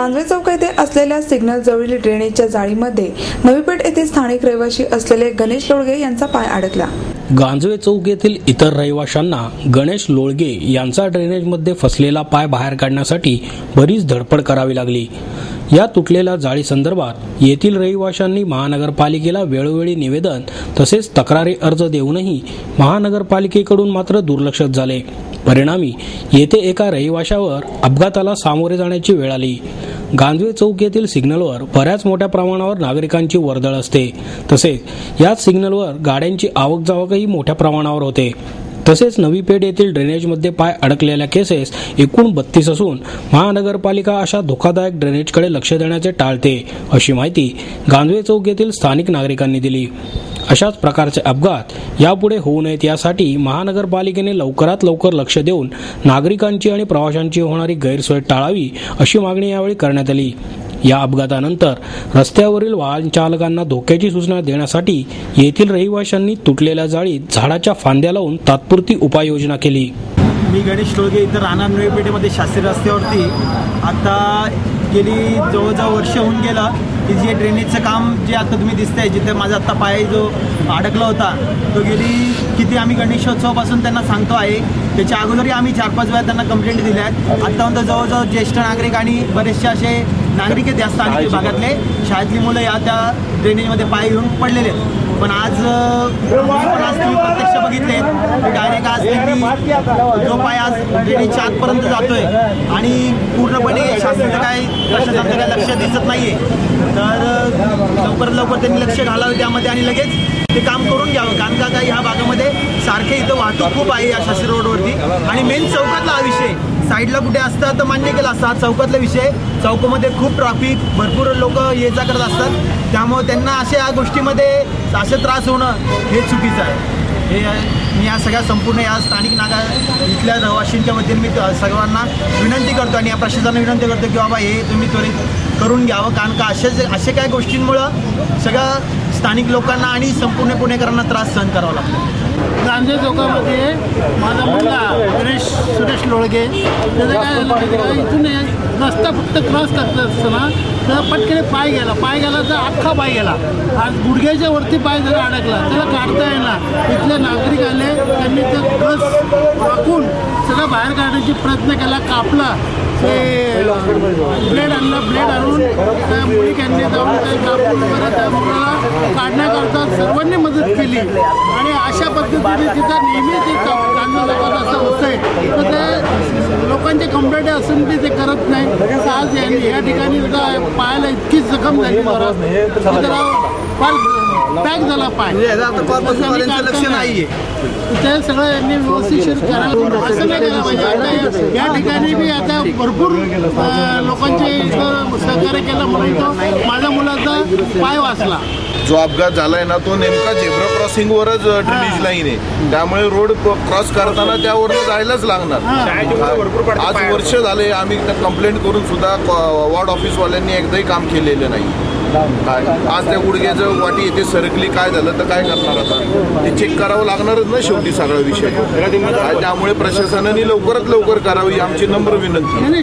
गांजवे चौक येथे असलेल्या सिग्नल जवळील ड्रेनेजच्या जाळीमध्ये नवी पेठ येथे स्थानिक रहिवासी असलेले गणेश लोळगे यांचा पाय अडकला। गांजवे चौक येथील इतर रहिवाशांना गणेश लोळगे यांचा ड्रेनेजमध्ये फसलेला पाय बाहेर काढण्यासाठी बरीच धडपड करावी लागली। या तुटलेल्या जाळी संदर्भात येथील रहिवाशांनी महानगरपालिकेला वेळोवेळी निवेदन तसेच तक्रारी अर्ज देऊनही महानगरपालिकेकडून मात्र दुर्लक्ष झाले। परिणामी येथे एका रहिवाशावर अपघाताला सामोरे जाण्याची वेळ आली। गांजवे चौक येथील सिग्नलवर बऱ्याच मोठ्या प्रमाणावर नागरिकांची वर्दळ असते, तसेच याच सिग्नलवर गाड्यांची आवक जावकही मोठ्या प्रमाणावर होते। तसेच नवी पेठ येथील ड्रेनेजमध्ये पाय अडकलेल्या केसेस एकूण 32 असून महानगरपालिका अशा धोकादायक ड्रेनेजकडे लक्ष देण्याचे टाळते, अशी माहिती गांजवे चौक येथील स्थानिक नागरिकांनी दिली। अशाच प्रकारचे अपघात यापुढे होऊ नयेत यासाठी महानगरपालिकेने लवकरात लवकर लक्ष देऊन नागरिकांची आणि प्रवाशांची होणारी गैरसोय टाळावी, अशी मागणी यावेळी करण्यात आली। या अपघातानंतर रस्त्यावरील वाहन चालकांना धोक्याची सूचना देण्यासाठी येथील रहिवाशांनी तुटलेल्या जाळीत झाडाच्या फांद्या लावून तात्पुरती उपाययोजना केली। मी गणेश लोळगे इथं राहणार नवी पेठेमध्ये शास्त्री रस्त्यावरती आता गेली जवळजवळ वर्ष होऊन गेलं की जे ड्रेनेजचं काम जे आता तुम्ही दिसतंय, जिथे माझा आत्ता पाय जो अडकला होता तो गेली किती आम्ही गणेशोत्सवापासून त्यांना सांगतो आहे। त्याच्या अगोदरही आम्ही 4-5 वेळा त्यांना कंप्लेंट दिल्या आहेत। आत्तापर्यंत जवळजवळ ज्येष्ठ नागरिक आणि बरेचसे असे नागरिक आहेत या स्थानिक भागातले, शाळेतली मुलं या त्या ड्रेनेजमध्ये पाय घेऊन पडलेले आहेत। पण आज तुम्ही प्रत्यक्ष बघितले डायरेक्ट आज त्यांनी जो पाय आज ड्रेनेजच्या आतपर्यंत जातोय आणि पूर्णपणे शासनाचं काय प्रशासनाचं काय लक्ष दिसत नाहीये, तर लवकरात लवकर त्यांनी लक्ष घालावे त्यामध्ये आणि लगेच ते काम करून घ्यावं। कारण का ह्या भागामध्ये सारखे इथं वाहतूक खूप आहे या शास्त्री रोडवरती आणि मेन चौकातला हा विषय साईडला कुठे असता तर मान्य केला असता। चौकातला विषय, चौकामध्ये खूप ट्रॅफिक, भरपूर लोक ये जा करत असतात, त्यामुळे त्यांना अशा गोष्टीमध्ये असे त्रास होणं हे चुकीचं आहे। हे मी या सगळ्या संपूर्ण या स्थानिक इथल्या रहिवाशांच्या वतीने मी सर्वांना विनंती करतो आणि या प्रशासनाला विनंती करतो की बाबा हे तुम्ही त्वरित करून घ्यावं, कारण का अशा काही गोष्टींमुळं सगळ्या स्थानिक लोकांना आणि संपूर्ण पुणेकरांना त्रास सहन करावा लागतो। गांजवे चौकामध्ये माझा मुलगा गणेश सुरेश लोळगे त्याचं काय झालं माहिती का, इथून रस्ता फक्त क्रॉस करत असताना त्याला पटकन पाय गेला तर अख्खा पाय गेला। आज गुडघ्याच्या वरती पाय जरा अडकला, त्याला काढता येणार। इथले नागरिक आले, त्यांनी ते बस वाकून सगळं बाहेर काढण्याचा प्रयत्न केला, कापला, ते ब्लेड आणून त्या मुलीकांनी जाऊन ते कापून वगैरे त्या मुलाला काढण्याकरता सर्वांनी मदत केली आणि अशा पद्धतीने तिथं नेहमी ते गांजवे चौकात असं होतंय, तर ते लोकांचे कंप्लेंट असून ते करत नाही। आज या ठिकाणी पायाला इतकी जखम झाली जरा फार पॅक झाला पाय, लक्ष नाहीये, ते सगळं यांनी व्यवस्थित करायला असं नाही केलं पाहिजे। आता या ठिकाणी मी आता भरपूर लोकांचे सहकार्य केलं म्हणून माझ्या मुलाचा पाय वाचला। जो अपघात झालाय ना तो नेमका झेब्रा क्रॉसिंगवरच ड्रेनेज लाईन आहे, त्यामुळे रोड क्रॉस करताना त्यावरच जायलाच लागणार। आज वर्ष झाले आम्ही कंप्लेंट करून सुद्धा वॉर्ड ऑफिसवाल्यांनी एकदाही काम केलेलं नाही। आज त्या गुडघ्याचं वाटी येथे सरकली, काय झालं तर काय करणार आता, ते चेक करावं लागणारच ना शेवटी सगळा विषय। त्यामुळे प्रशासनाने लवकरात लवकर करावी आमची नम्र विनंती।